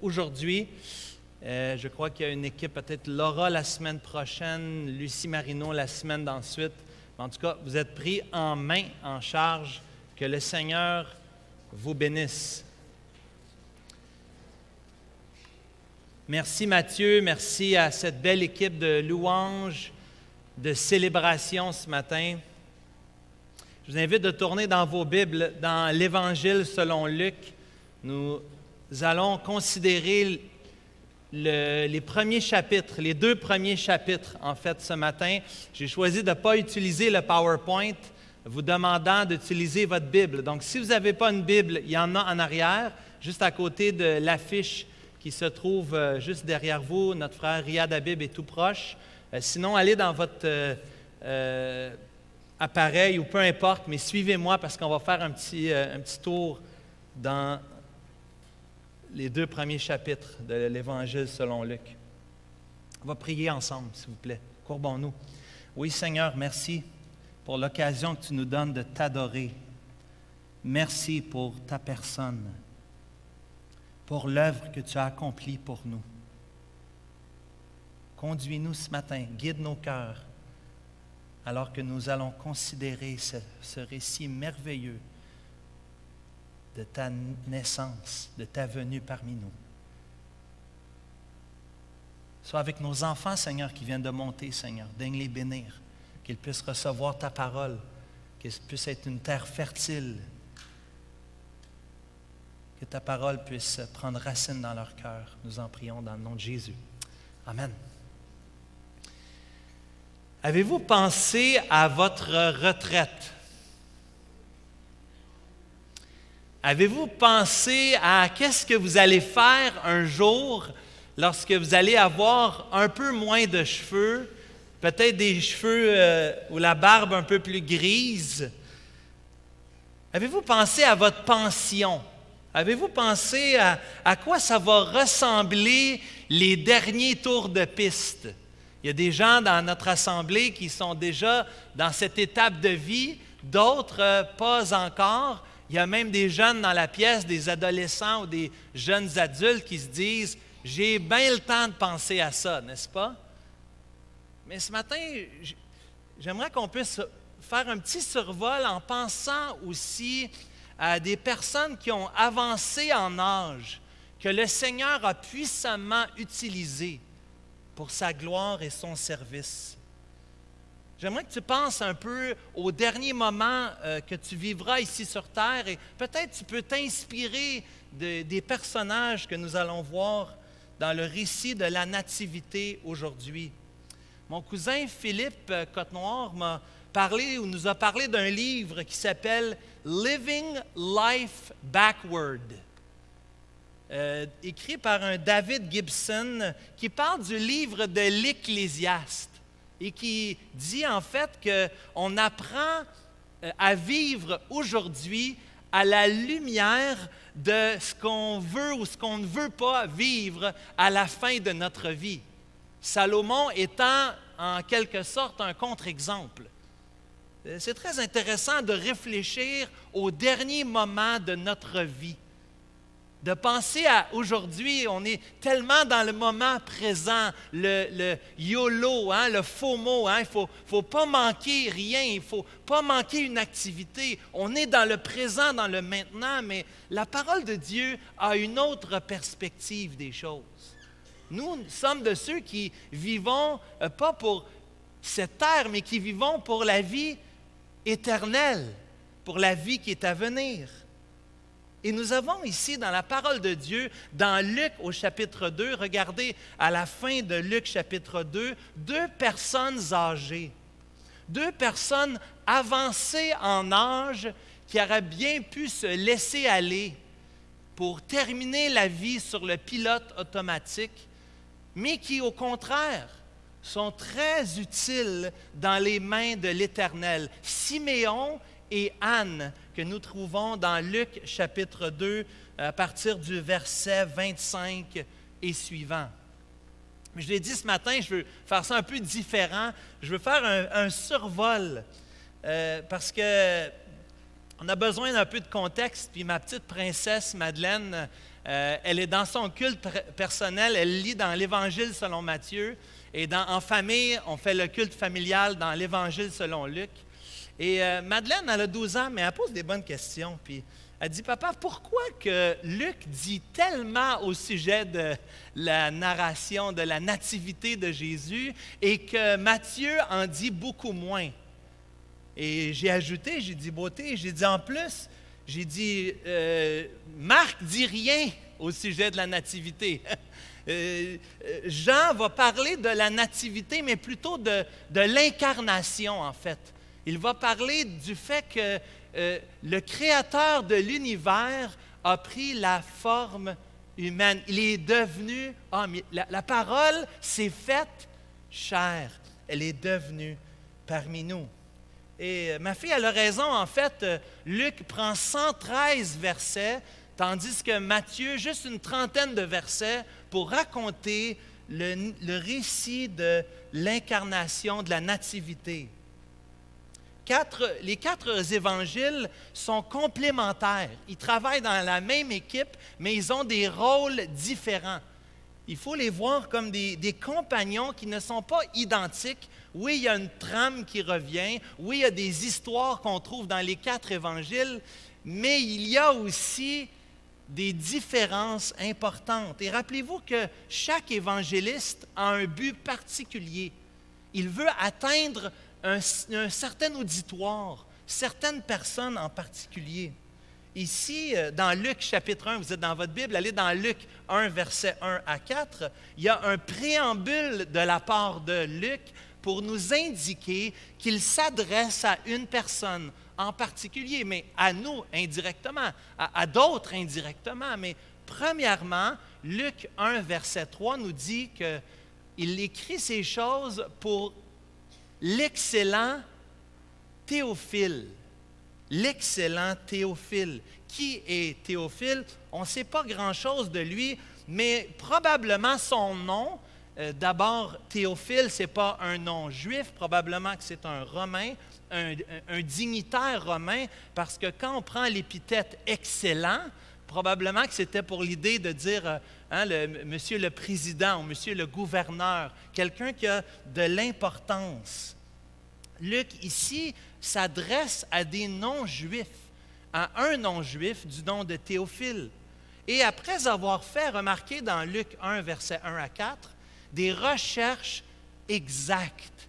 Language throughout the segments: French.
aujourd'hui. Je crois qu'il y a une équipe, peut-être Laura la semaine prochaine, Lucie Marino la semaine d'ensuite. En tout cas, vous êtes pris en main, en charge. Que le Seigneur vous bénisse. Merci Mathieu, merci à cette belle équipe de louanges, de célébration ce matin. Je vous invite de tourner dans vos Bibles, dans l'Évangile selon Luc. Nous allons considérer les premiers chapitres, les 2 premiers chapitres, en fait, ce matin. J'ai choisi de ne pas utiliser le PowerPoint, vous demandant d'utiliser votre Bible. Donc, si vous n'avez pas une Bible, il y en a en arrière, juste à côté de l'affiche qui se trouve juste derrière vous. Notre frère Riyad Habib est tout proche. Sinon, allez dans votre appareil ou peu importe, mais suivez-moi parce qu'on va faire un petit tour dans les 2 premiers chapitres de l'Évangile selon Luc. On va prier ensemble, s'il vous plaît. Courbons-nous. Oui, Seigneur, merci pour l'occasion que tu nous donnes de t'adorer. Merci pour ta personne, pour l'œuvre que tu as accomplie pour nous. Conduis-nous ce matin, guide nos cœurs, alors que nous allons considérer ce récit merveilleux de ta naissance, de ta venue parmi nous. Sois avec nos enfants, Seigneur, qui viennent de monter, Seigneur. Daigne les bénir, qu'ils puissent recevoir ta parole, qu'ils puissent être une terre fertile, que ta parole puisse prendre racine dans leur cœur. Nous en prions dans le nom de Jésus. Amen. Avez-vous pensé à votre retraite? Avez-vous pensé à qu'est-ce que vous allez faire un jour lorsque vous allez avoir un peu moins de cheveux, peut-être des cheveux ou la barbe un peu plus grise? Avez-vous pensé à votre pension? Avez-vous pensé à quoi ça va ressembler les derniers tours de piste? Il y a des gens dans notre assemblée qui sont déjà dans cette étape de vie, d'autres pas encore. Il y a même des jeunes dans la pièce, des adolescents ou des jeunes adultes qui se disent « J'ai bien le temps de penser à ça, n'est-ce pas? » Mais ce matin, j'aimerais qu'on puisse faire un petit survol en pensant aussi à des personnes qui ont avancé en âge, que le Seigneur a puissamment utilisées pour sa gloire et son service. J'aimerais que tu penses un peu aux derniers moments que tu vivras ici sur terre et peut-être tu peux t'inspirer des personnages que nous allons voir dans le récit de la Nativité aujourd'hui. Mon cousin Philippe Côte-Noire nous a parlé d'un livre qui s'appelle « Living Life Backward ». Écrit par un David Gibson qui parle du livre de l'Ecclésiaste et qui dit en fait qu'on apprend à vivre aujourd'hui à la lumière de ce qu'on veut ou ce qu'on ne veut pas vivre à la fin de notre vie. Salomon étant en quelque sorte un contre-exemple. C'est très intéressant de réfléchir aux derniers moments de notre vie. De penser à aujourd'hui, on est tellement dans le moment présent, le YOLO, le FOMO, il ne faut pas manquer rien, il ne faut pas manquer une activité. On est dans le présent, dans le maintenant, mais la parole de Dieu a une autre perspective des choses. Nous sommes de ceux qui vivons, pas pour cette terre, mais qui vivons pour la vie éternelle, pour la vie qui est à venir. Et nous avons ici dans la parole de Dieu, dans Luc au chapitre 2, regardez à la fin de Luc chapitre 2, 2 personnes âgées, 2 personnes avancées en âge qui auraient bien pu se laisser aller pour terminer la vie sur le pilote automatique, mais qui au contraire sont très utiles dans les mains de l'Éternel. Siméon et Anne, que nous trouvons dans Luc chapitre 2, à partir du verset 25 et suivant. Je l'ai dit ce matin, je veux faire ça un peu différent. Je veux faire un survol parce que on a besoin d'un peu de contexte. Puis ma petite princesse Madeleine Elle est dans son culte personnel, elle lit dans l'Évangile selon Matthieu. Et en famille, on fait le culte familial dans l'Évangile selon Luc. Et Madeleine, elle a 12 ans, mais elle pose des bonnes questions. Puis elle dit, papa, pourquoi que Luc dit tellement au sujet de la narration de la nativité de Jésus et que Matthieu en dit beaucoup moins? Et j'ai ajouté, j'ai dit beauté, j'ai dit en plus, j'ai dit, Marc dit rien au sujet de la nativité. Jean va parler de la nativité, mais plutôt de l'incarnation, en fait. Il va parler du fait que le Créateur de l'univers a pris la forme humaine. Il est devenu homme. La parole s'est faite chair. Elle est devenue parmi nous. Et ma fille, elle a raison. En fait, Luc prend 113 versets, tandis que Matthieu, juste une trentaine de versets pour raconter le récit de l'incarnation, de la nativité. Les 4 évangiles sont complémentaires. Ils travaillent dans la même équipe, mais ils ont des rôles différents. Il faut les voir comme des compagnons qui ne sont pas identiques. Oui, il y a une trame qui revient. Oui, il y a des histoires qu'on trouve dans les 4 évangiles, mais il y a aussi des différences importantes. Et rappelez-vous que chaque évangéliste a un but particulier. Il veut atteindre un certain auditoire, certaines personnes en particulier. Ici, dans Luc chapitre 1, vous êtes dans votre Bible, allez dans Luc 1, versets 1 à 4, il y a un préambule de la part de Luc pour nous indiquer qu'il s'adresse à une personne en particulier, mais à nous indirectement, à d'autres indirectement. Mais premièrement, Luc 1, verset 3 nous dit qu'il écrit ces choses pour l'excellent Théophile. L'excellent Théophile. Qui est Théophile? On ne sait pas grand-chose de lui, mais probablement son nom. D'abord, Théophile, ce n'est pas un nom juif, probablement que c'est un Romain, un dignitaire romain, parce que quand on prend l'épithète « excellent », probablement que c'était pour l'idée de dire monsieur le président ou monsieur le gouverneur, quelqu'un qui a de l'importance. Luc, ici, s'adresse à des non-juifs, à un non-juif du nom de Théophile. Et après avoir fait remarquer dans Luc 1, versets 1 à 4, des recherches exactes.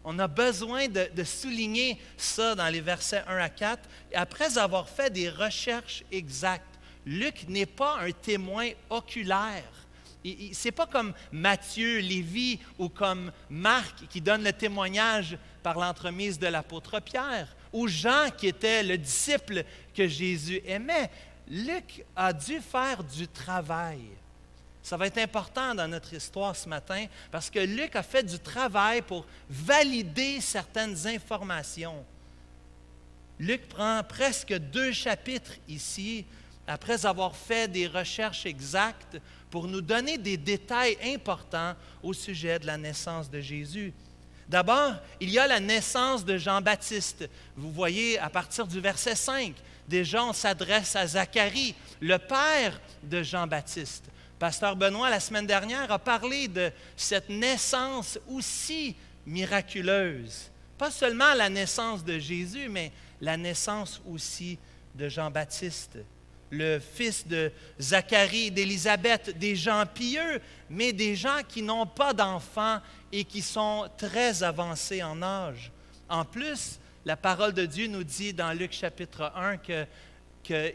On a besoin de souligner ça dans les versets 1 à 4. Et après avoir fait des recherches exactes, Luc n'est pas un témoin oculaire. Ce n'est pas comme Matthieu, Lévi ou comme Marc qui donne le témoignage par l'entremise de l'apôtre Pierre, ou Jean qui était le disciple que Jésus aimait. Luc a dû faire du travail. Ça va être important dans notre histoire ce matin parce que Luc a fait du travail pour valider certaines informations. Luc prend presque 2 chapitres ici, après avoir fait des recherches exactes, pour nous donner des détails importants au sujet de la naissance de Jésus. D'abord, il y a la naissance de Jean-Baptiste. Vous voyez, à partir du verset 5, déjà on s'adresse à Zacharie, le père de Jean-Baptiste. Pasteur Benoît, la semaine dernière, a parlé de cette naissance aussi miraculeuse. Pas seulement la naissance de Jésus, mais la naissance aussi de Jean-Baptiste, le fils de Zacharie, d'Élisabeth, des gens pieux, mais des gens qui n'ont pas d'enfants et qui sont très avancés en âge. En plus, la parole de Dieu nous dit dans Luc chapitre 1 que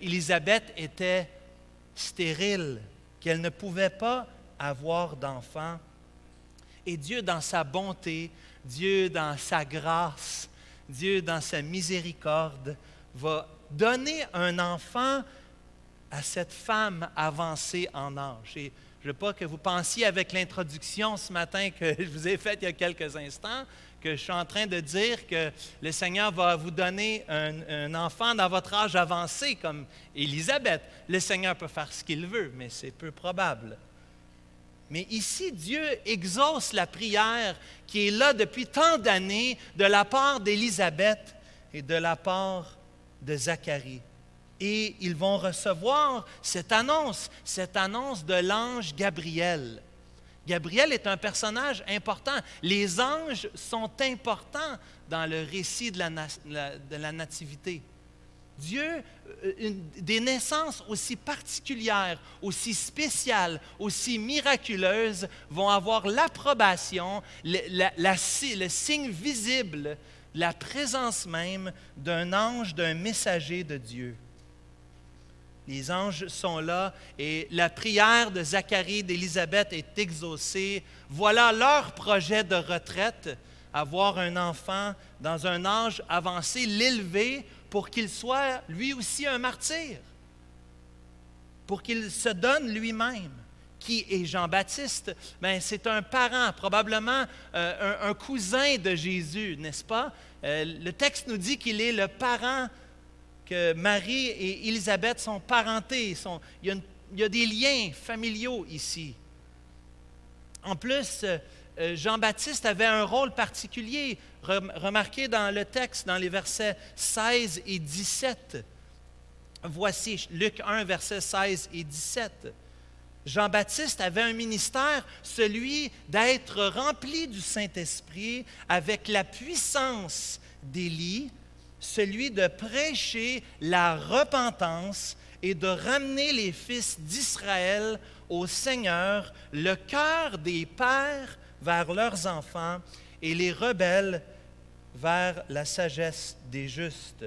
Élisabeth était stérile, qu'elle ne pouvait pas avoir d'enfants. Et Dieu, dans sa bonté, Dieu, dans sa grâce, Dieu, dans sa miséricorde, va donner un enfant à cette femme avancée en âge. Et je ne veux pas que vous pensiez avec l'introduction ce matin que je vous ai faite il y a quelques instants, que je suis en train de dire que le Seigneur va vous donner un enfant dans votre âge avancé, comme Élisabeth. Le Seigneur peut faire ce qu'il veut, mais c'est peu probable. Mais ici, Dieu exauce la prière qui est là depuis tant d'années de la part d'Élisabeth et de la part de Zacharie. et ils vont recevoir cette annonce de l'ange Gabriel. Gabriel est un personnage important. Les anges sont importants dans le récit de la nativité. Dieu, des naissances aussi particulières, aussi spéciales, aussi miraculeuses, vont avoir l'approbation, le signe visible, la présence même d'un ange, d'un messager de Dieu. Les anges sont là et la prière de Zacharie, d'Élisabeth est exaucée. Voilà leur projet de retraite, avoir un enfant dans un âge avancé, l'élever pour qu'il soit lui aussi un martyr, pour qu'il se donne lui-même. Qui est Jean-Baptiste? Bien, c'est un parent, probablement un cousin de Jésus, n'est-ce pas? Le texte nous dit qu'il est le parent, que Marie et Élisabeth sont parentés. Il y a des liens familiaux ici. En plus, Jean-Baptiste avait un rôle particulier. Remarquez dans le texte, dans les versets 16 et 17. Voici Luc 1, versets 16 et 17. Jean-Baptiste avait un ministère, celui d'être rempli du Saint-Esprit avec la puissance d'Élie, celui de prêcher la repentance et de ramener les fils d'Israël au Seigneur, le cœur des pères vers leurs enfants et les rebelles vers la sagesse des justes.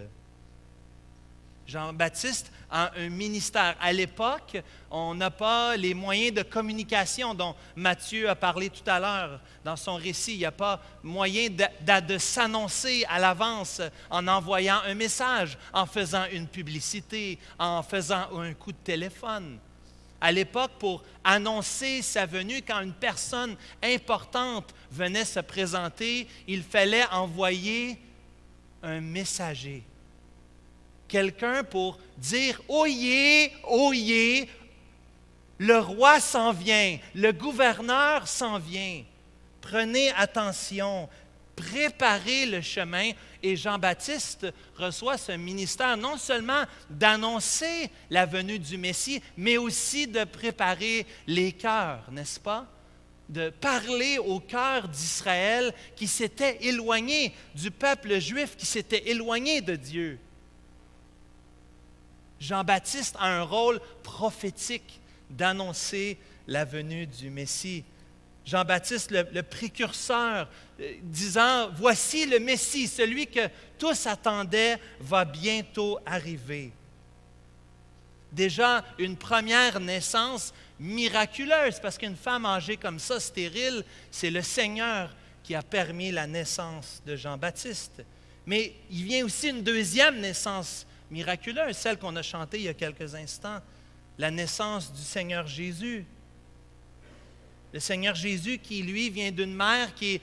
Jean-Baptiste a un ministère. À l'époque, on n'a pas les moyens de communication dont Matthieu a parlé tout à l'heure dans son récit. Il n'y a pas moyen de s'annoncer à l'avance en envoyant un message, en faisant une publicité, en faisant un coup de téléphone. À l'époque, pour annoncer sa venue, quand une personne importante venait se présenter, il fallait envoyer un messager. Quelqu'un pour dire « Oyez, oyez, le roi s'en vient, le gouverneur s'en vient. Prenez attention, préparez le chemin. » Et Jean-Baptiste reçoit ce ministère non seulement d'annoncer la venue du Messie, mais aussi de préparer les cœurs, n'est-ce pas? De parler au cœur d'Israël qui s'était éloigné, du peuple juif qui s'était éloigné de Dieu. Jean-Baptiste a un rôle prophétique d'annoncer la venue du Messie. Jean-Baptiste, le précurseur, disant « Voici le Messie, celui que tous attendaient, va bientôt arriver. » Déjà, une première naissance miraculeuse, parce qu'une femme âgée comme ça, stérile, c'est le Seigneur qui a permis la naissance de Jean-Baptiste. Mais il vient aussi une deuxième naissance miraculeuse, celle qu'on a chantée il y a quelques instants, la naissance du Seigneur Jésus. Le Seigneur Jésus qui, lui, vient d'une mère qui est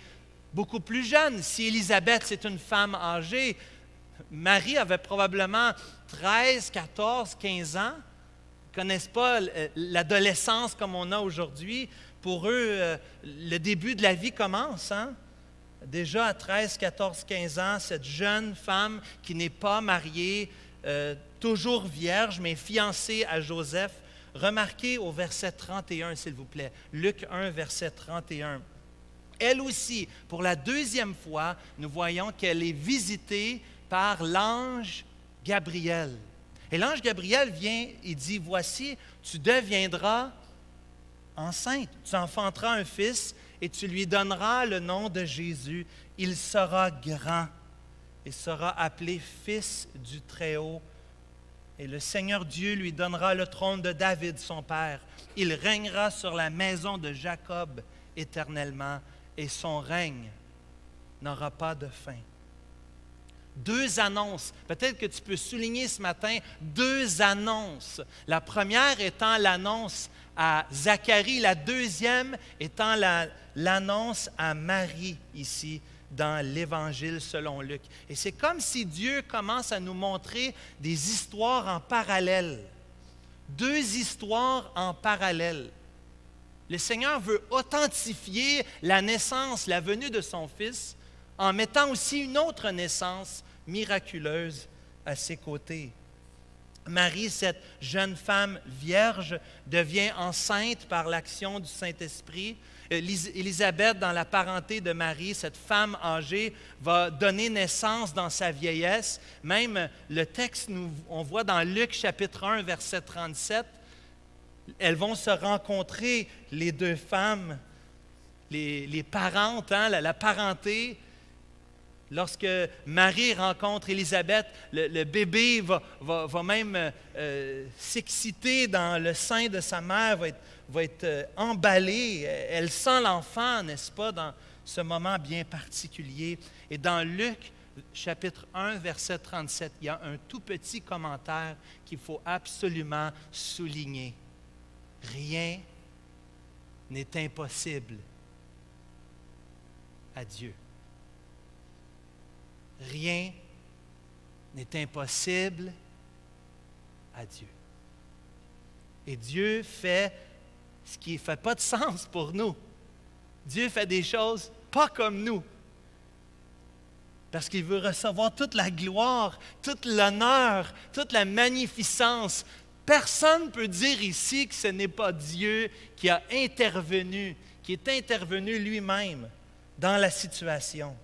beaucoup plus jeune. Si Élisabeth, c'est une femme âgée, Marie avait probablement 13, 14, 15 ans. Ils ne connaissent pas l'adolescence comme on a aujourd'hui. Pour eux, le début de la vie commence, hein? Déjà à 13, 14, 15 ans, cette jeune femme qui n'est pas mariée, toujours vierge, mais fiancée à Joseph. Remarquez au verset 31, s'il vous plaît. Luc 1, verset 31. Elle aussi, pour la deuxième fois, nous voyons qu'elle est visitée par l'ange Gabriel. Et l'ange Gabriel vient et dit, « Voici, tu deviendras enceinte, tu enfanteras un fils et tu lui donneras le nom de Jésus. Il sera grand et sera appelé Fils du Très-Haut. Et le Seigneur Dieu lui donnera le trône de David, son père. Il régnera sur la maison de Jacob éternellement, et son règne n'aura pas de fin. » Deux annonces. Peut-être que tu peux souligner ce matin deux annonces. La première étant l'annonce à Zacharie, la deuxième étant l'annonce à Marie ici dans l'Évangile selon Luc. Et c'est comme si Dieu commence à nous montrer des histoires en parallèle. Deux histoires en parallèle. Le Seigneur veut authentifier la naissance, la venue de son Fils, en mettant aussi une autre naissance miraculeuse à ses côtés. Marie, cette jeune femme vierge, devient enceinte par l'action du Saint-Esprit. Élisabeth, dans la parenté de Marie, cette femme âgée, va donner naissance dans sa vieillesse. Même le texte, on voit dans Luc chapitre 1, verset 37, elles vont se rencontrer, les deux femmes, les parentes, la parenté. Lorsque Marie rencontre Élisabeth, le bébé va même s'exciter dans le sein de sa mère, va être emballé. Elle sent l'enfant, n'est-ce pas, dans ce moment bien particulier. Et dans Luc, chapitre 1, verset 37, il y a un tout petit commentaire qu'il faut absolument souligner. Rien n'est impossible à Dieu. Rien n'est impossible à Dieu. Et Dieu fait ce qui ne fait pas de sens pour nous. Dieu fait des choses pas comme nous. Parce qu'il veut recevoir toute la gloire, tout l'honneur, toute la magnificence. Personne ne peut dire ici que ce n'est pas Dieu qui a intervenu, qui est intervenu lui-même dans la situation.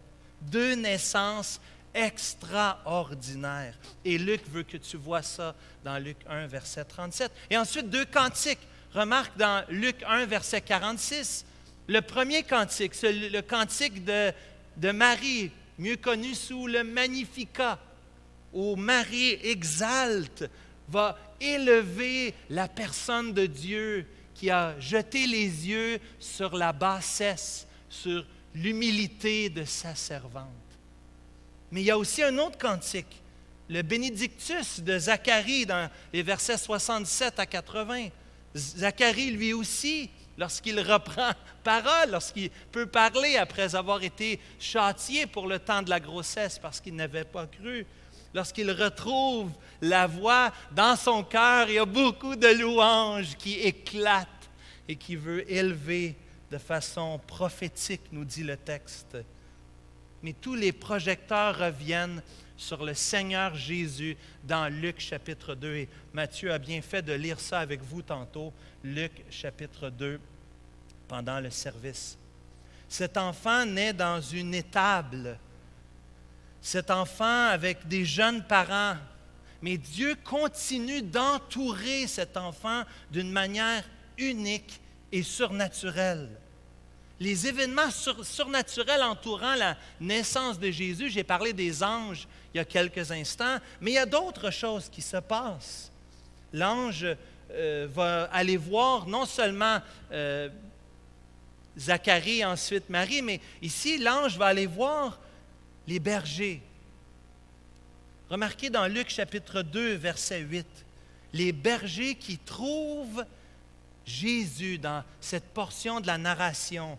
Deux naissances extraordinaires. Et Luc veut que tu vois ça dans Luc 1, verset 37. Et ensuite, deux cantiques. Remarque dans Luc 1, verset 46, le premier cantique, c'est le cantique de Marie, mieux connu sous le Magnificat, où Marie exalte, va élever la personne de Dieu qui a jeté les yeux sur la bassesse, sur l'humilité de sa servante. Mais il y a aussi un autre cantique, le Bénédictus de Zacharie dans les versets 67 à 80. Zacharie, lui aussi, lorsqu'il reprend parole, lorsqu'il peut parler après avoir été châtié pour le temps de la grossesse parce qu'il n'avait pas cru, lorsqu'il retrouve la voix dans son cœur, il y a beaucoup de louanges qui éclatent et qui veut élever de façon prophétique, nous dit le texte. Mais tous les projecteurs reviennent sur le Seigneur Jésus dans Luc chapitre 2. Et Matthieu a bien fait de lire ça avec vous tantôt, Luc chapitre 2, pendant le service. Cet enfant naît dans une étable. Cet enfant avec des jeunes parents. Mais Dieu continue d'entourer cet enfant d'une manière unique et surnaturelle. Les événements surnaturels entourant la naissance de Jésus, j'ai parlé des anges il y a quelques instants, mais il y a d'autres choses qui se passent. L'ange va aller voir non seulement Zacharie et ensuite Marie, mais ici, l'ange va aller voir les bergers. Remarquez dans Luc chapitre 2, verset 8, les bergers qui trouvent Jésus dans cette portion de la narration.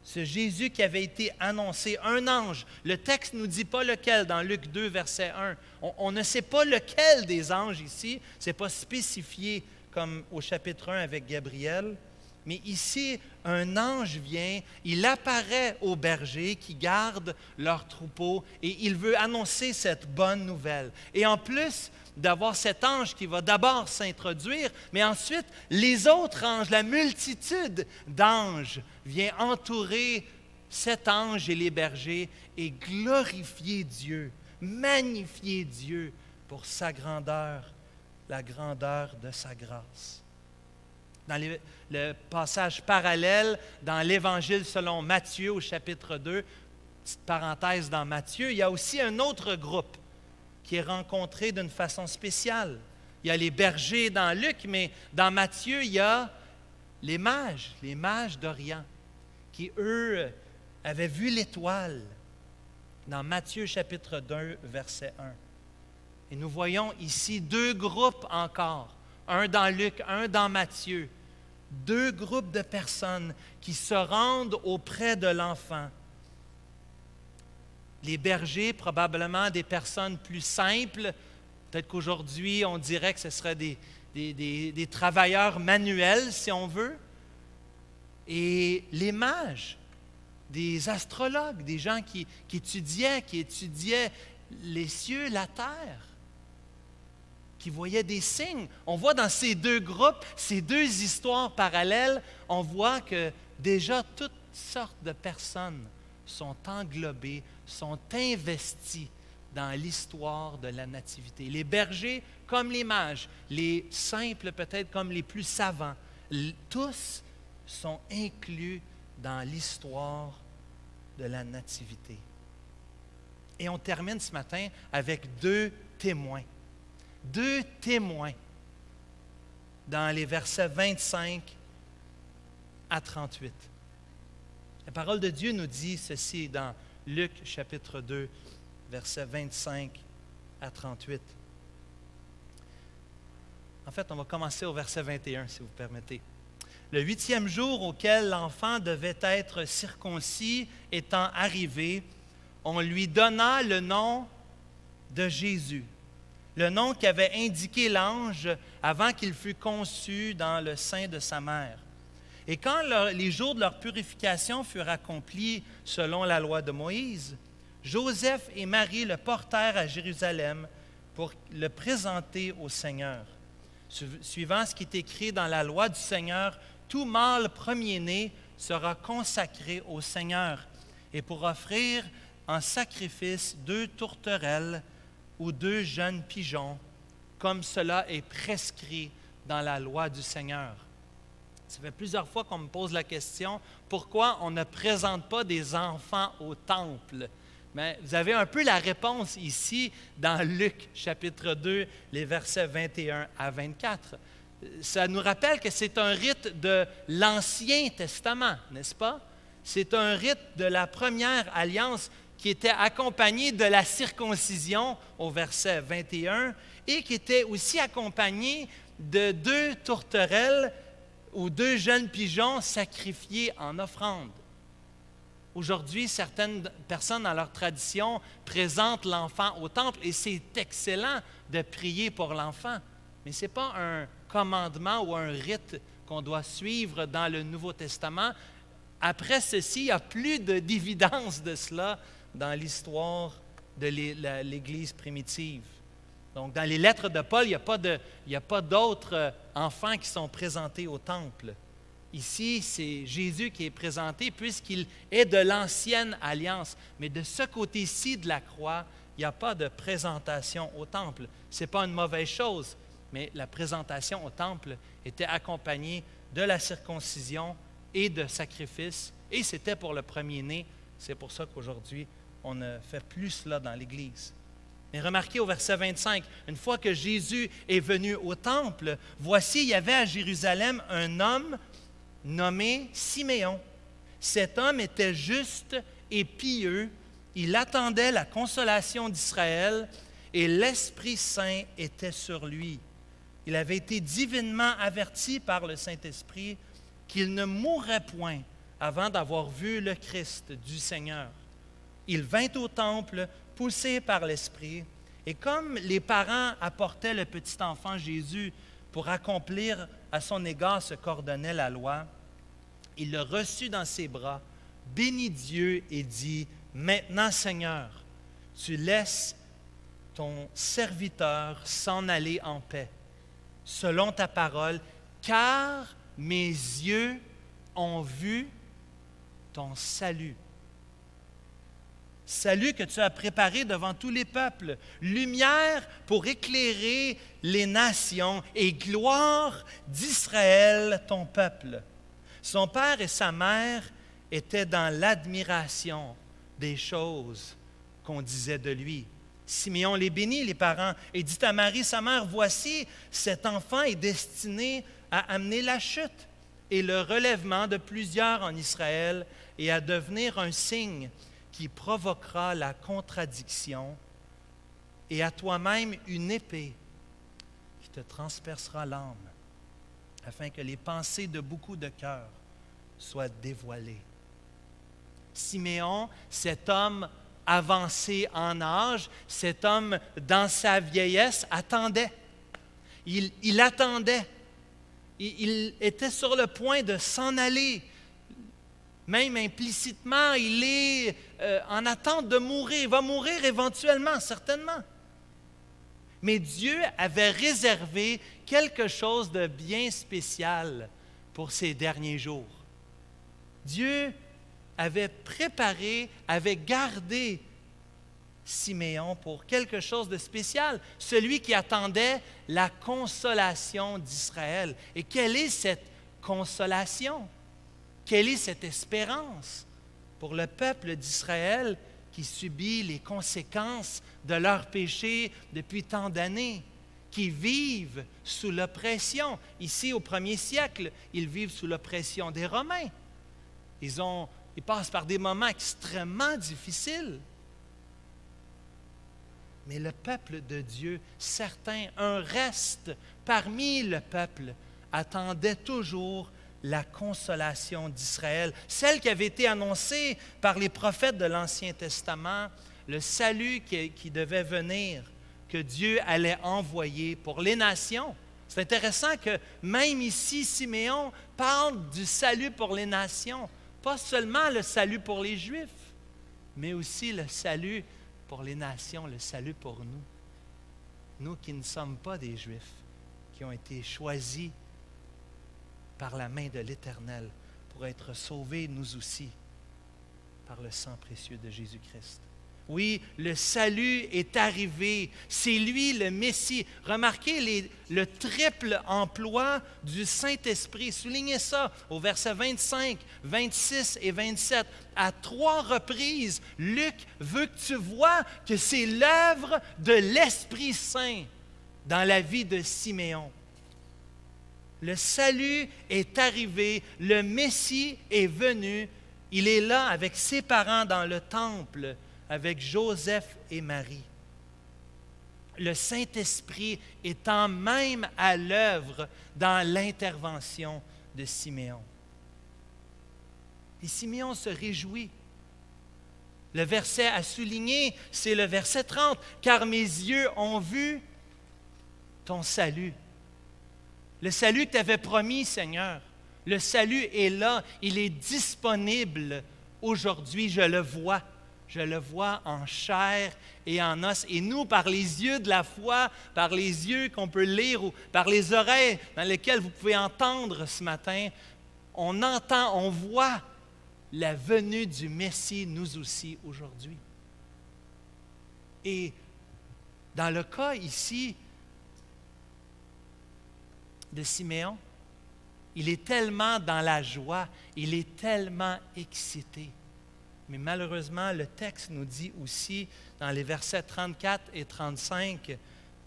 Ce Jésus qui avait été annoncé, un ange. Le texte ne nous dit pas lequel dans Luc 2, verset 1. On ne sait pas lequel des anges ici. Ce n'est pas spécifié comme au chapitre 1 avec Gabriel. Mais ici, un ange vient, il apparaît aux bergers qui gardent leurs troupeaux et il veut annoncer cette bonne nouvelle. Et en plus d'avoir cet ange qui va d'abord s'introduire, mais ensuite, les autres anges, la multitude d'anges vient entourer cet ange et les bergers et glorifier Dieu, magnifier Dieu pour sa grandeur, la grandeur de sa grâce. Dans le passage parallèle, dans l'Évangile selon Matthieu au chapitre 2, petite parenthèse dans Matthieu, il y a aussi un autre groupe qui est rencontré d'une façon spéciale. Il y a les bergers dans Luc, mais dans Matthieu, il y a les mages d'Orient, qui, eux, avaient vu l'étoile dans Matthieu chapitre 2, verset 1. Et nous voyons ici deux groupes encore, un dans Luc, un dans Matthieu. Deux groupes de personnes qui se rendent auprès de l'enfant. Les bergers, probablement des personnes plus simples. Peut-être qu'aujourd'hui, on dirait que ce seraient des travailleurs manuels, si on veut. Et les mages, des astrologues, des gens qui étudiaient les cieux, la terre. qu'il voyait des signes. On voit dans ces deux groupes, ces deux histoires parallèles, on voit que déjà toutes sortes de personnes sont englobées, sont investies dans l'histoire de la nativité. Les bergers comme les mages, les simples peut-être comme les plus savants, tous sont inclus dans l'histoire de la nativité. Et on termine ce matin avec deux témoins. Deux témoins dans les versets 25 à 38. La parole de Dieu nous dit ceci dans Luc chapitre 2, versets 25 à 38. En fait, on va commencer au verset 21, si vous permettez. Le 8e jour auquel l'enfant devait être circoncis étant arrivé, on lui donna le nom de Jésus, le nom qu'avait indiqué l'ange avant qu'il fût conçu dans le sein de sa mère. Et quand les jours de leur purification furent accomplis selon la loi de Moïse, Joseph et Marie le portèrent à Jérusalem pour le présenter au Seigneur. Suivant ce qui est écrit dans la loi du Seigneur, tout mâle premier-né sera consacré au Seigneur, et pour offrir en sacrifice 2 tourterelles ou 2 jeunes pigeons, comme cela est prescrit dans la loi du Seigneur. Ça fait plusieurs fois qu'on me pose la question, pourquoi on ne présente pas des enfants au temple? Mais vous avez un peu la réponse ici dans Luc chapitre 2, les versets 21 à 24. Ça nous rappelle que c'est un rite de l'Ancien Testament, n'est-ce pas? C'est un rite de la première alliance qui était accompagné de la circoncision au verset 21 et qui était aussi accompagné de 2 tourterelles ou 2 jeunes pigeons sacrifiés en offrande. Aujourd'hui, certaines personnes dans leur tradition présentent l'enfant au temple et c'est excellent de prier pour l'enfant, mais ce n'est pas un commandement ou un rite qu'on doit suivre dans le Nouveau Testament. Après ceci, il n'y a plus d'évidence de cela dans l'histoire de l'Église primitive. Donc, dans les lettres de Paul, il n'y a pas d'autres enfants qui sont présentés au temple. Ici, c'est Jésus qui est présenté puisqu'il est de l'ancienne alliance. Mais de ce côté-ci de la croix, il n'y a pas de présentation au temple. Ce n'est pas une mauvaise chose, mais la présentation au temple était accompagnée de la circoncision et de sacrifices, et c'était pour le premier-né. C'est pour ça qu'aujourd'hui, on ne fait plus cela dans l'Église. Mais remarquez au verset 25, une fois que Jésus est venu au temple, voici, il y avait à Jérusalem un homme nommé Siméon. Cet homme était juste et pieux, il attendait la consolation d'Israël et l'Esprit Saint était sur lui. Il avait été divinement averti par le Saint-Esprit qu'il ne mourrait point avant d'avoir vu le Christ du Seigneur. Il vint au temple, poussé par l'Esprit, et comme les parents apportaient le petit enfant Jésus pour accomplir à son égard ce qu'ordonnait la loi, il le reçut dans ses bras, bénit Dieu et dit, « Maintenant, Seigneur, tu laisses ton serviteur s'en aller en paix, selon ta parole, car mes yeux ont vu ton salut. Salut que tu as préparé devant tous les peuples, lumière pour éclairer les nations et gloire d'Israël, ton peuple. » Son père et sa mère étaient dans l'admiration des choses qu'on disait de lui. Siméon les bénit, les parents, et dit à Marie, sa mère, « Voici, cet enfant est destiné à amener la chute et le relèvement de plusieurs en Israël et à devenir un signe qui provoquera la contradiction et à toi-même une épée qui te transpercera l'âme, afin que les pensées de beaucoup de cœurs soient dévoilées. » Siméon, cet homme avancé en âge, cet homme dans sa vieillesse, attendait. Il attendait. Il était sur le point de s'en aller. Même implicitement, il est en attente de mourir. Il va mourir éventuellement, certainement. Mais Dieu avait réservé quelque chose de bien spécial pour ces derniers jours. Dieu avait préparé, avait gardé Siméon pour quelque chose de spécial, celui qui attendait la consolation d'Israël. Et quelle est cette consolation? Quelle est cette espérance pour le peuple d'Israël qui subit les conséquences de leurs péchés depuis tant d'années, qui vivent sous l'oppression? Ici, au 1er siècle, ils vivent sous l'oppression des Romains. Ils passent par des moments extrêmement difficiles. Mais le peuple de Dieu, certains, un reste parmi le peuple, attendait toujours la consolation d'Israël, celle qui avait été annoncée par les prophètes de l'Ancien Testament, le salut qui devait venir, que Dieu allait envoyer pour les nations. C'est intéressant que même ici, Siméon parle du salut pour les nations, pas seulement le salut pour les Juifs, mais aussi le salut pour les nations, le salut pour nous. Nous qui ne sommes pas des Juifs, qui ont été choisis par la main de l'Éternel pour être sauvés, nous aussi, par le sang précieux de Jésus-Christ. Oui, le salut est arrivé. C'est lui le Messie. Remarquez le triple emploi du Saint-Esprit. Soulignez ça au verset 25, 26 et 27. À 3 reprises, Luc veut que tu vois que c'est l'œuvre de l'Esprit Saint dans la vie de Siméon. Le salut est arrivé, le Messie est venu. Il est là avec ses parents dans le temple, avec Joseph et Marie. Le Saint-Esprit étant même à l'œuvre dans l'intervention de Siméon. Et Siméon se réjouit. Le verset à souligner, c'est le verset 30. « Car mes yeux ont vu ton salut. » Le salut que tu avais promis, Seigneur. Le salut est là, il est disponible aujourd'hui, je le vois. Je le vois en chair et en os. Et nous, par les yeux de la foi, par les yeux qu'on peut lire ou par les oreilles dans lesquelles vous pouvez entendre ce matin, on entend, on voit la venue du Messie, nous aussi, aujourd'hui. Et dans le cas ici de Siméon, il est tellement dans la joie, il est tellement excité. Mais malheureusement, le texte nous dit aussi, dans les versets 34 et 35,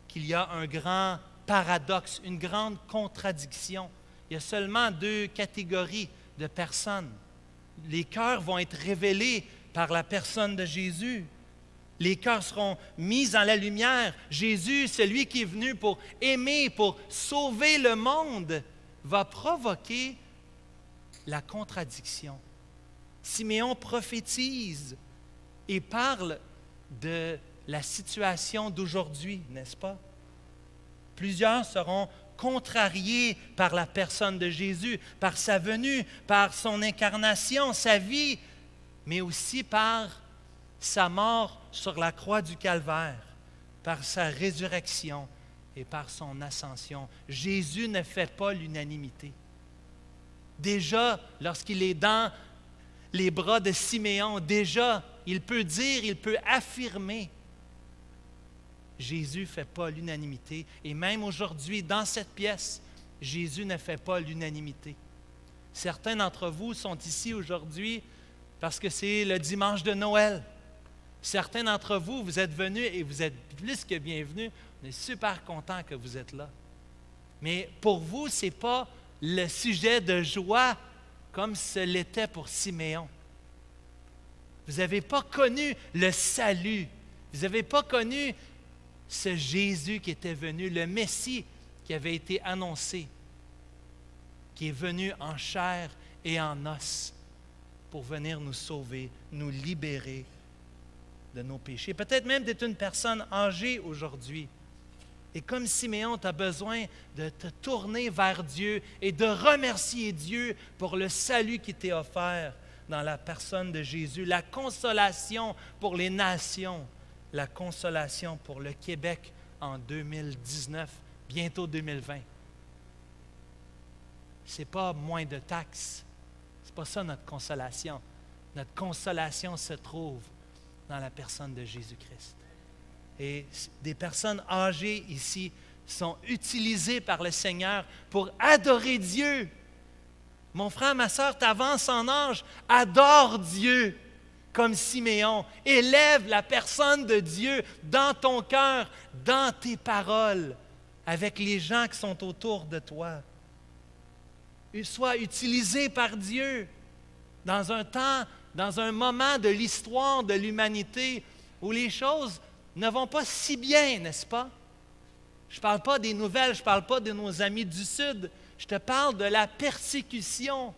qu'il y a un grand paradoxe, une grande contradiction. Il y a seulement 2 catégories de personnes. Les cœurs vont être révélés par la personne de Jésus. Les cœurs seront mis en la lumière. Jésus, celui qui est venu pour aimer, pour sauver le monde, va provoquer la contradiction. Siméon prophétise et parle de la situation d'aujourd'hui, n'est-ce pas? Plusieurs seront contrariés par la personne de Jésus, par sa venue, par son incarnation, sa vie, mais aussi par sa mort sur la croix du Calvaire, par sa résurrection et par son ascension. Jésus ne fait pas l'unanimité. Déjà, lorsqu'il est dans les bras de Siméon, déjà, il peut dire, il peut affirmer. Jésus ne fait pas l'unanimité. Et même aujourd'hui, dans cette pièce, Jésus ne fait pas l'unanimité. Certains d'entre vous sont ici aujourd'hui parce que c'est le dimanche de Noël. Certains d'entre vous, vous êtes venus et vous êtes plus que bienvenus. On est super contents que vous êtes là. Mais pour vous, ce n'est pas le sujet de joie comme ce l'était pour Siméon. Vous n'avez pas connu le salut. Vous n'avez pas connu ce Jésus qui était venu, le Messie qui avait été annoncé, qui est venu en chair et en os pour venir nous sauver, nous libérer de nos péchés. Peut-être même d'être une personne âgée aujourd'hui. Et comme Siméon, tu as besoin de te tourner vers Dieu et de remercier Dieu pour le salut qui t'est offert dans la personne de Jésus, la consolation pour les nations, la consolation pour le Québec en 2019, bientôt 2020. Ce n'est pas moins de taxes. Ce n'est pas ça notre consolation. Notre consolation se trouve dans la personne de Jésus-Christ. Et des personnes âgées ici sont utilisées par le Seigneur pour adorer Dieu. Mon frère, ma sœur, t'avances en âge, adore Dieu comme Siméon. Élève la personne de Dieu dans ton cœur, dans tes paroles, avec les gens qui sont autour de toi. Sois utilisé par Dieu dans un temps, dans un moment de l'histoire de l'humanité où les choses ne vont pas si bien, n'est-ce pas? Je ne parle pas des nouvelles, je ne parle pas de nos amis du Sud. Je te parle de la persécution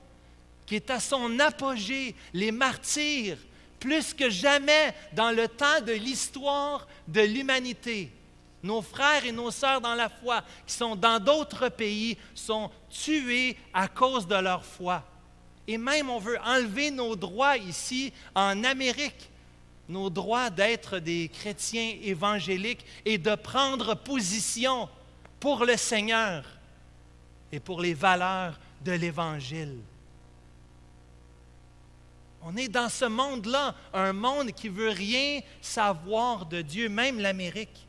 qui est à son apogée, les martyrs, plus que jamais dans le temps de l'histoire de l'humanité. Nos frères et nos sœurs dans la foi qui sont dans d'autres pays sont tués à cause de leur foi. Et même on veut enlever nos droits ici en Amérique, nos droits d'être des chrétiens évangéliques et de prendre position pour le Seigneur et pour les valeurs de l'Évangile. On est dans ce monde-là, un monde qui ne veut rien savoir de Dieu, même l'Amérique,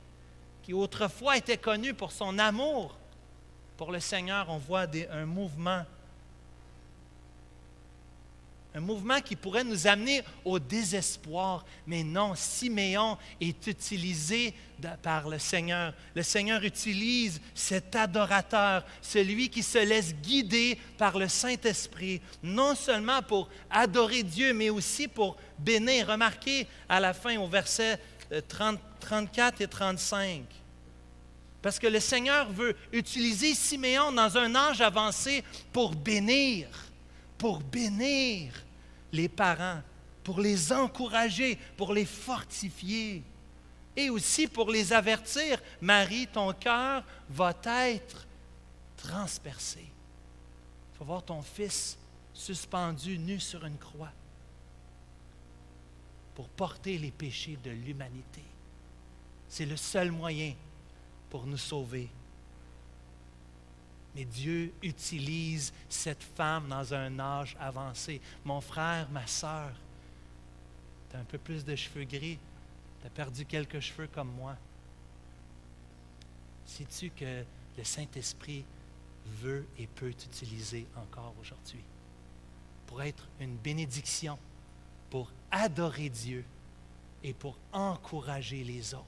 qui autrefois était connue pour son amour pour le Seigneur. On voit un mouvement qui pourrait nous amener au désespoir. Mais non, Siméon est utilisé par le Seigneur. Le Seigneur utilise cet adorateur, celui qui se laisse guider par le Saint-Esprit, non seulement pour adorer Dieu, mais aussi pour bénir. Remarquez à la fin, au verset 34 et 35. Parce que le Seigneur veut utiliser Siméon dans un âge avancé pour bénir les parents, pour les encourager, pour les fortifier et aussi pour les avertir. Marie, ton cœur va être transpercé. Tu vas voir ton fils suspendu, nu sur une croix pour porter les péchés de l'humanité. C'est le seul moyen pour nous sauver. Mais Dieu utilise cette femme dans un âge avancé. Mon frère, ma sœur, tu as un peu plus de cheveux gris, tu as perdu quelques cheveux comme moi. Sais-tu que le Saint-Esprit veut et peut t'utiliser encore aujourd'hui pour être une bénédiction, pour adorer Dieu et pour encourager les autres,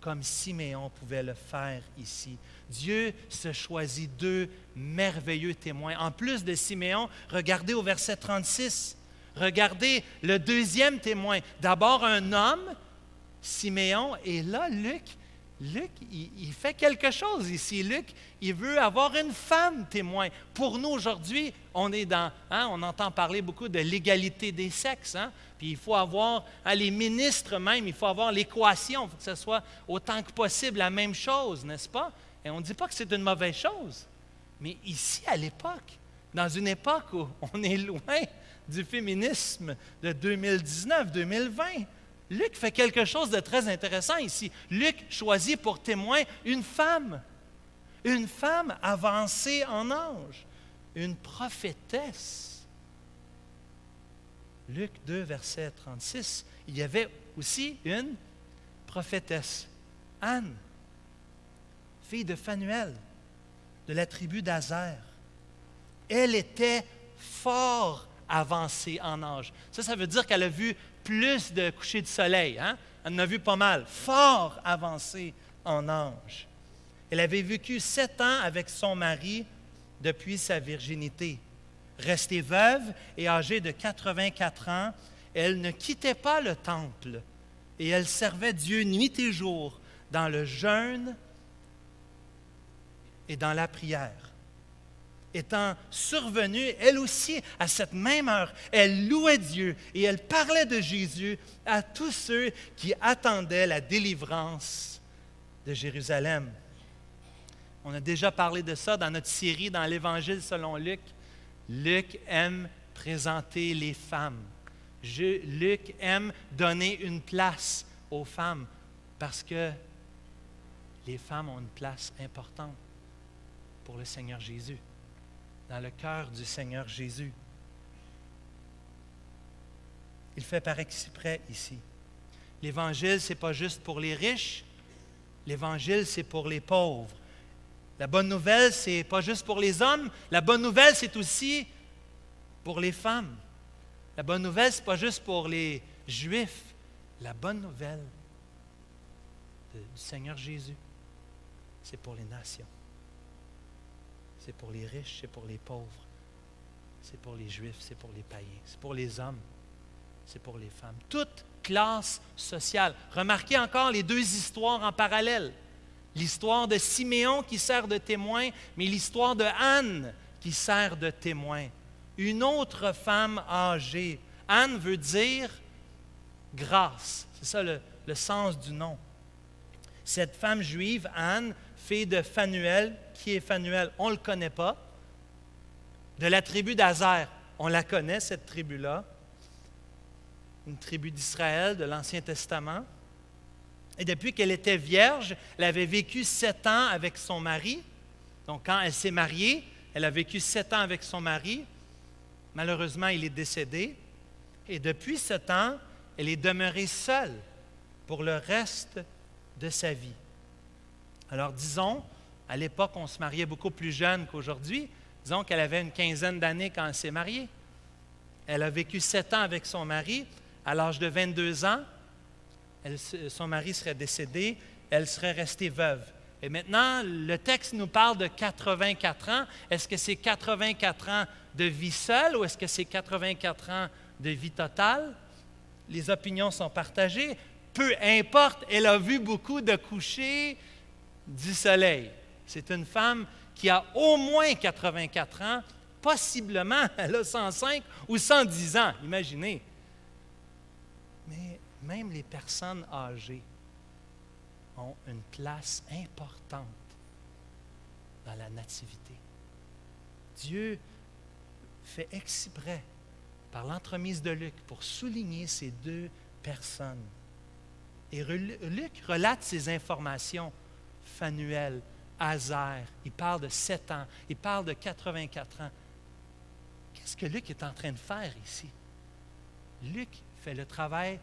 comme Siméon pouvait le faire ici. Dieu se choisit deux merveilleux témoins. En plus de Siméon, regardez au verset 36. Regardez le deuxième témoin. D'abord un homme, Siméon, et là, Luc, il fait quelque chose ici. Luc, il veut avoir une femme témoin. Pour nous, aujourd'hui, on est dans, on entend parler beaucoup de l'égalité des sexes, puis il faut avoir, les ministres même, il faut avoir l'équation, il faut que ce soit autant que possible la même chose, n'est-ce pas? Et on ne dit pas que c'est une mauvaise chose. Mais ici, à l'époque, dans une époque où on est loin du féminisme de 2019-2020, Luc fait quelque chose de très intéressant ici. Luc choisit pour témoin une femme avancée en âge, une prophétesse. Luc 2, verset 36, il y avait aussi une prophétesse, Anne, fille de Phanuel, de la tribu d'Azer. Elle était fort avancée en âge. Ça veut dire qu'elle a vu plus de coucher de soleil. Elle en a vu pas mal. Fort avancée en âge. Elle avait vécu 7 ans avec son mari depuis sa virginité. Restée veuve et âgée de 84 ans, elle ne quittait pas le temple et elle servait Dieu nuit et jour dans le jeûne et dans la prière. Étant survenue, elle aussi, à cette même heure, elle louait Dieu et elle parlait de Jésus à tous ceux qui attendaient la délivrance de Jérusalem. On a déjà parlé de ça dans notre série dans l'Évangile selon Luc. Luc aime présenter les femmes. Luc aime donner une place aux femmes parce que les femmes ont une place importante pour le Seigneur Jésus, dans le cœur du Seigneur Jésus. Il fait par exprès ici. L'Évangile, ce n'est pas juste pour les riches. L'Évangile, c'est pour les pauvres. La bonne nouvelle, ce n'est pas juste pour les hommes. La bonne nouvelle, c'est aussi pour les femmes. La bonne nouvelle, ce n'est pas juste pour les Juifs. La bonne nouvelle du Seigneur Jésus, c'est pour les nations. C'est pour les riches, c'est pour les pauvres. C'est pour les Juifs, c'est pour les païens. C'est pour les hommes, c'est pour les femmes. Toute classe sociale. Remarquez encore les deux histoires en parallèle. L'histoire de Siméon qui sert de témoin, mais l'histoire de Anne qui sert de témoin. Une autre femme âgée. Anne veut dire grâce. C'est ça le sens du nom. Cette femme juive, Anne, fille de Phanuel. Qui est Phanuel? On ne le connaît pas. De la tribu d'Aser, on la connaît, cette tribu-là. Une tribu d'Israël de l'Ancien Testament. Et depuis qu'elle était vierge, elle avait vécu 7 ans avec son mari. Donc, quand elle s'est mariée, elle a vécu 7 ans avec son mari. Malheureusement, il est décédé. Et depuis ce temps, elle est demeurée seule pour le reste de sa vie. Alors, disons, à l'époque, on se mariait beaucoup plus jeune qu'aujourd'hui. Disons qu'elle avait une quinzaine d'années quand elle s'est mariée. Elle a vécu 7 ans avec son mari. À l'âge de 22 ans, son mari serait décédé, elle serait restée veuve. Et maintenant, le texte nous parle de 84 ans. Est-ce que c'est 84 ans de vie seule ou est-ce que c'est 84 ans de vie totale? Les opinions sont partagées. Peu importe, elle a vu beaucoup de couchers du soleil. C'est une femme qui a au moins 84 ans, possiblement elle a 105 ou 110 ans, imaginez. Mais même les personnes âgées ont une place importante dans la nativité. Dieu fait exprès, par l'entremise de Luc, pour souligner ces deux personnes. Et Luc relate ces informations. Phanuel, Aser, il parle de 7 ans, il parle de 84 ans. Qu'est-ce que Luc est en train de faire ici? Luc fait le travail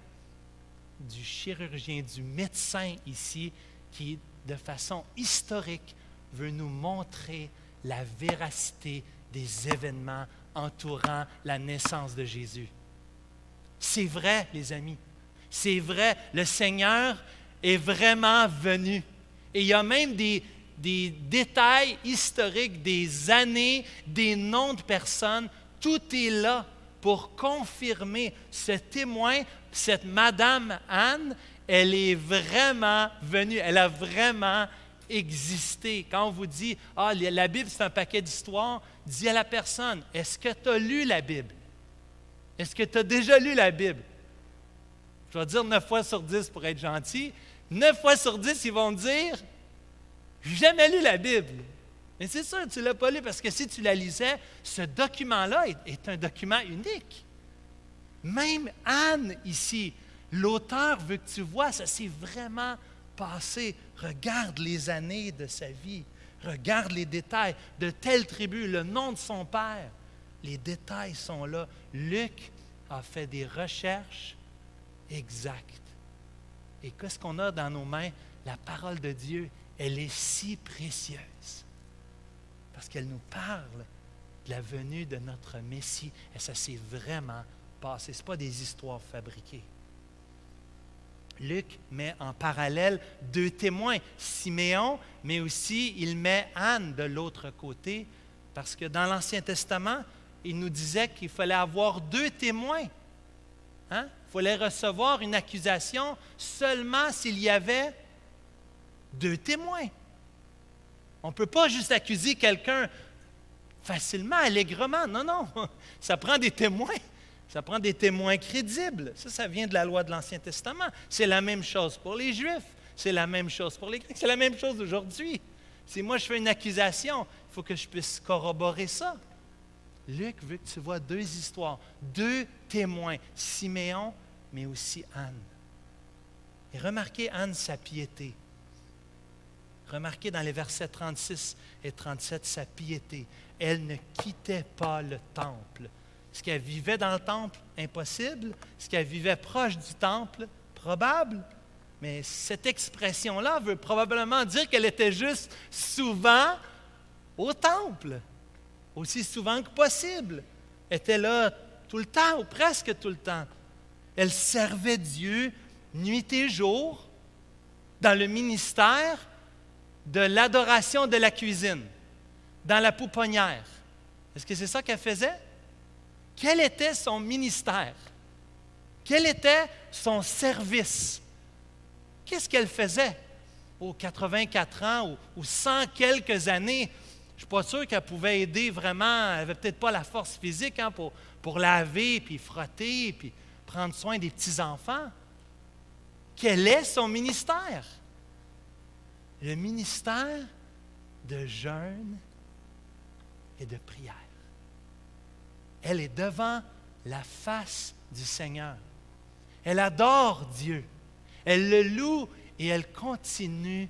du chirurgien, du médecin ici, qui, de façon historique, veut nous montrer la véracité des événements entourant la naissance de Jésus. C'est vrai, les amis. C'est vrai, le Seigneur est vraiment venu. Et il y a même des détails historiques, des années, des noms de personnes. Tout est là pour confirmer ce témoin, cette Madame Anne, elle est vraiment venue, elle a vraiment existé. Quand on vous dit « Ah, la Bible, c'est un paquet d'histoires », dis à la personne « Est-ce que tu as lu la Bible? Est-ce que tu as déjà lu la Bible? » Je vais dire 9 fois sur 10 pour être gentil. 9 fois sur 10, ils vont dire « J'ai jamais lu la Bible. » Mais c'est sûr, tu ne l'as pas lu parce que si tu la lisais, ce document-là est un document unique. Même Anne ici, l'auteur veut que tu vois, ça s'est vraiment passé. Regarde les années de sa vie. Regarde les détails de telle tribu, le nom de son père. Les détails sont là. Luc a fait des recherches exactes. Et qu'est-ce qu'on a dans nos mains? La parole de Dieu, elle est si précieuse. Parce qu'elle nous parle de la venue de notre Messie. Et ça s'est vraiment passé. Ce n'est pas des histoires fabriquées. Luc met en parallèle 2 témoins, Siméon, mais aussi il met Anne de l'autre côté, parce que dans l'Ancien Testament, il nous disait qu'il fallait avoir 2 témoins. Hein? Il fallait recevoir une accusation seulement s'il y avait 2 témoins. On ne peut pas juste accuser quelqu'un facilement, allègrement. Non, non, ça prend des témoins. Ça prend des témoins crédibles. Ça vient de la loi de l'Ancien Testament. C'est la même chose pour les Juifs. C'est la même chose pour les Grecs. C'est la même chose aujourd'hui. Si moi je fais une accusation, il faut que je puisse corroborer ça. Luc veut que tu vois 2 histoires, 2 témoins, Siméon, mais aussi Anne. Et remarquez, Anne, sa piété. Remarquez dans les versets 36 et 37 sa piété. Elle ne quittait pas le temple. Est-ce qu'elle vivait dans le temple? Impossible. Est-ce qu'elle vivait proche du temple? Probable. Mais cette expression-là veut probablement dire qu'elle était juste souvent au temple, aussi souvent que possible. Elle était là tout le temps, ou presque tout le temps. Elle servait Dieu nuit et jour dans le ministère de l'adoration de la cuisine, dans la pouponnière. Est-ce que c'est ça qu'elle faisait? Quel était son ministère? Quel était son service? Qu'est-ce qu'elle faisait aux 84 ans ou 100 quelques années? Je ne suis pas sûr qu'elle pouvait aider vraiment. Elle n'avait peut-être pas la force physique pour laver, puis frotter, puis prendre soin des petits-enfants. Quel est son ministère? Le ministère de jeûne et de prière. Elle est devant la face du Seigneur. Elle adore Dieu. Elle le loue et elle continue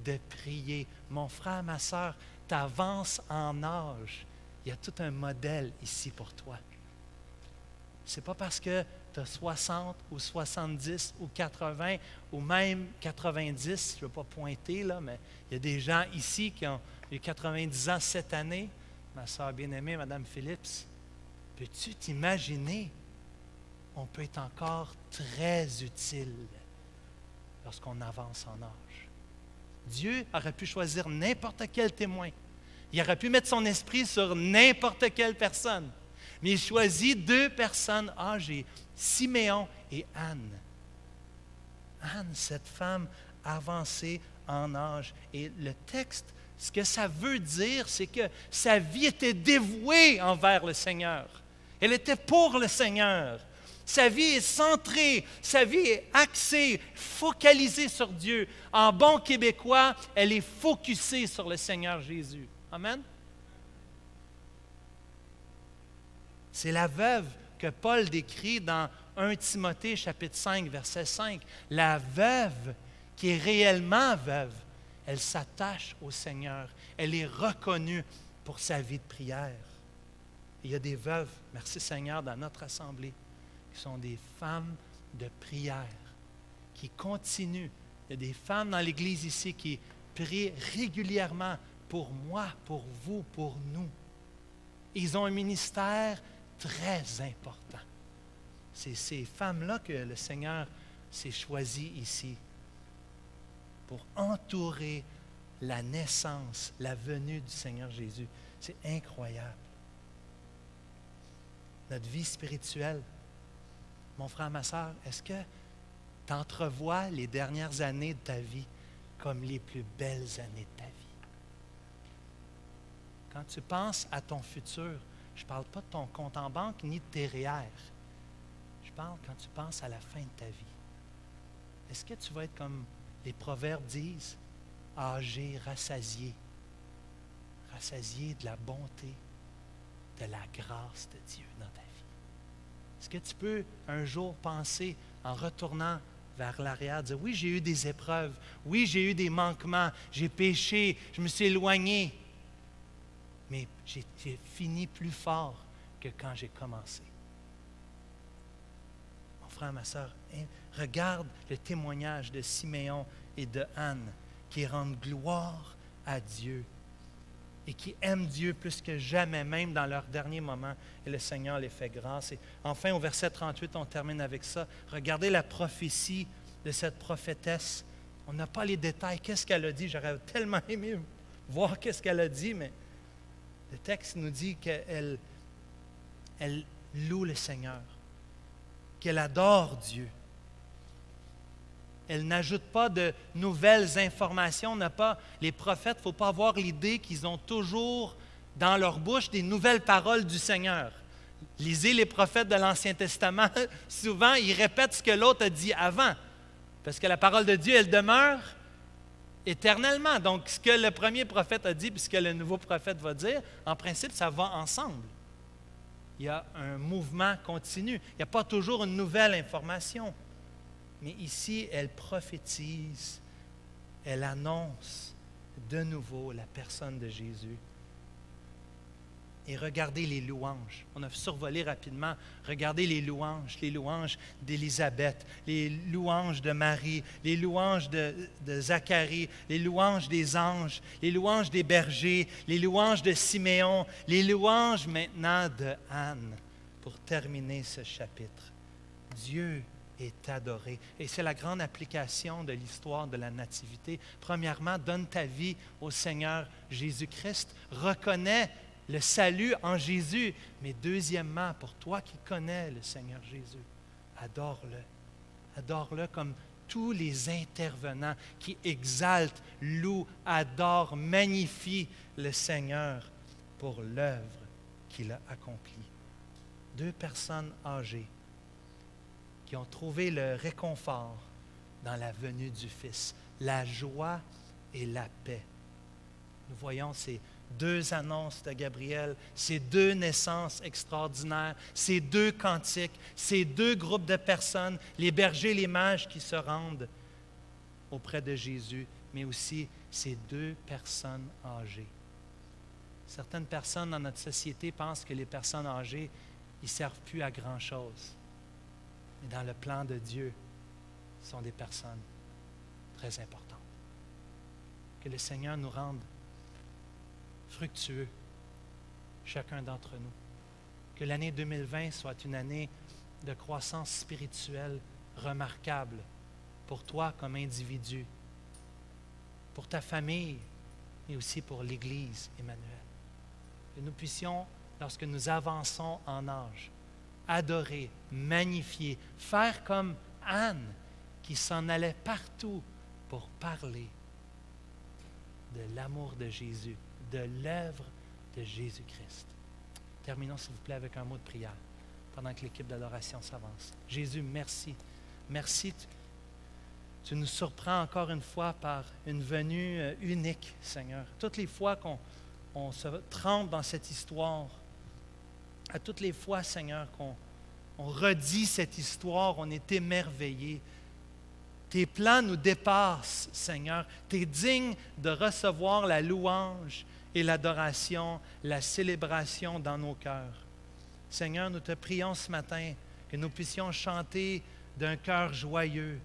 de prier. Mon frère, ma sœur, tu avances en âge. Il y a tout un modèle ici pour toi. Ce n'est pas parce que tu as 60 ou 70 ou 80 ou même 90, je ne veux pas pointer, là, mais il y a des gens ici qui ont eu 90 ans cette année. Ma sœur bien-aimée, Mme Phillips, peux-tu t'imaginer? On peut être encore très utile lorsqu'on avance en âge. Dieu aurait pu choisir n'importe quel témoin. Il aurait pu mettre son esprit sur n'importe quelle personne. Mais il choisit 2 personnes âgées, Siméon et Anne. Anne, cette femme avancée en âge. Et le texte, ce que ça veut dire, c'est que sa vie était dévouée envers le Seigneur. Elle était pour le Seigneur. Sa vie est centrée, sa vie est axée, focalisée sur Dieu. En bon québécois, elle est focusée sur le Seigneur Jésus. Amen? C'est la veuve que Paul décrit dans 1 Timothée chapitre 5, verset 5. La veuve qui est réellement veuve, elle s'attache au Seigneur. Elle est reconnue pour sa vie de prière. Il y a des veuves, merci Seigneur, dans notre assemblée, qui sont des femmes de prière, qui continuent. Il y a des femmes dans l'Église ici qui prient régulièrement pour moi, pour vous, pour nous. Ils ont un ministère très important. C'est ces femmes-là que le Seigneur s'est choisi ici pour entourer la naissance, la venue du Seigneur Jésus. C'est incroyable. Notre vie spirituelle, mon frère, ma sœur, est-ce que tu entrevois les dernières années de ta vie comme les plus belles années de ta vie? Quand tu penses à ton futur, je ne parle pas de ton compte en banque ni de tes REER. Je parle quand tu penses à la fin de ta vie. Est-ce que tu vas être comme les proverbes disent, âgé, rassasié de la bonté, de la grâce de Dieu dans ta vie? Est-ce que tu peux un jour penser, en retournant vers l'arrière, dire, oui, j'ai eu des épreuves, oui, j'ai eu des manquements, j'ai péché, je me suis éloigné, mais j'ai fini plus fort que quand j'ai commencé. Mon frère, ma sœur, regarde le témoignage de Siméon et de Anne qui rendent gloire à Dieu et qui aiment Dieu plus que jamais, même dans leurs derniers moments, et le Seigneur les fait grâce. Et enfin, au verset 38, on termine avec ça. Regardez la prophétie de cette prophétesse. On n'a pas les détails. Qu'est-ce qu'elle a dit? J'aurais tellement aimé voir qu'est-ce qu'elle a dit, mais le texte nous dit qu'elle loue le Seigneur, qu'elle adore Dieu. Elle n'ajoute pas de nouvelles informations. Les prophètes, il ne faut pas avoir l'idée qu'ils ont toujours dans leur bouche des nouvelles paroles du Seigneur. Lisez les prophètes de l'Ancien Testament. Souvent, ils répètent ce que l'autre a dit avant. Parce que la parole de Dieu, elle demeure éternellement. Donc, ce que le premier prophète a dit puis ce que le nouveau prophète va dire, en principe, ça va ensemble. Il y a un mouvement continu. Il n'y a pas toujours une nouvelle information. Mais ici, elle prophétise, elle annonce de nouveau la personne de Jésus. Et regardez les louanges. On a survolé rapidement. Regardez les louanges d'Élisabeth, les louanges de Marie, les louanges de Zacharie, les louanges des anges, les louanges des bergers, les louanges de Siméon, les louanges maintenant de Anne, pour terminer ce chapitre. Dieu est adoré. Et c'est la grande application de l'histoire de la Nativité. Premièrement, donne ta vie au Seigneur Jésus-Christ. Reconnais le salut en Jésus. Mais deuxièmement, pour toi qui connais le Seigneur Jésus, adore-le. Adore-le comme tous les intervenants qui exaltent, louent, adorent, magnifient le Seigneur pour l'œuvre qu'il a accomplie. 2 personnes âgées qui ont trouvé le réconfort dans la venue du Fils, la joie et la paix. Nous voyons ces 2 annonces de Gabriel, ces 2 naissances extraordinaires, ces 2 cantiques, ces 2 groupes de personnes, les bergers, les mages qui se rendent auprès de Jésus, mais aussi ces 2 personnes âgées. Certaines personnes dans notre société pensent que les personnes âgées, ils ne servent plus à grand-chose. Mais dans le plan de Dieu, ce sont des personnes très importantes. Que le Seigneur nous rende fructueux, chacun d'entre nous. Que l'année 2020 soit une année de croissance spirituelle remarquable pour toi comme individu, pour ta famille, mais aussi pour l'Église, Emmanuel. Que nous puissions, lorsque nous avançons en âge, adorer, magnifier, faire comme Anne qui s'en allait partout pour parler de l'amour de Jésus, de l'œuvre de Jésus-Christ. Terminons, s'il vous plaît, avec un mot de prière pendant que l'équipe d'adoration s'avance. Jésus, merci. Merci, tu nous surprends encore une fois par une venue unique, Seigneur. Toutes les fois qu'on se trempe dans cette histoire, à toutes les fois, Seigneur, qu'on redit cette histoire, on est émerveillé. Tes plans nous dépassent, Seigneur. Tu es digne de recevoir la louange et l'adoration, la célébration dans nos cœurs. Seigneur, nous te prions ce matin que nous puissions chanter d'un cœur joyeux,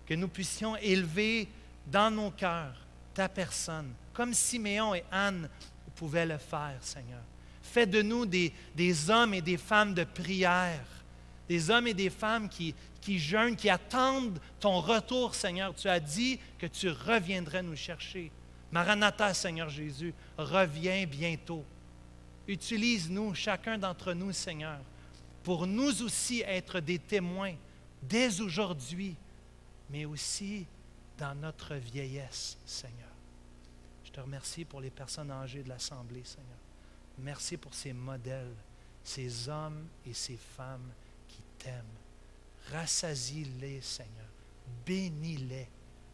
que nous puissions élever dans nos cœurs ta personne, comme Siméon et Anne pouvaient le faire, Seigneur. Fais de nous des hommes et des femmes de prière, des hommes et des femmes qui jeûnent, qui attendent ton retour, Seigneur. Tu as dit que tu reviendrais nous chercher. Maranatha, Seigneur Jésus, reviens bientôt. Utilise-nous, chacun d'entre nous, Seigneur, pour nous aussi être des témoins dès aujourd'hui, mais aussi dans notre vieillesse, Seigneur. Je te remercie pour les personnes âgées de l'Assemblée, Seigneur. Merci pour ces modèles, ces hommes et ces femmes qui t'aiment. Rassasie-les, Seigneur. Bénis-les.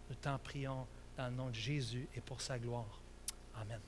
Nous t'en prions dans le nom de Jésus et pour sa gloire. Amen.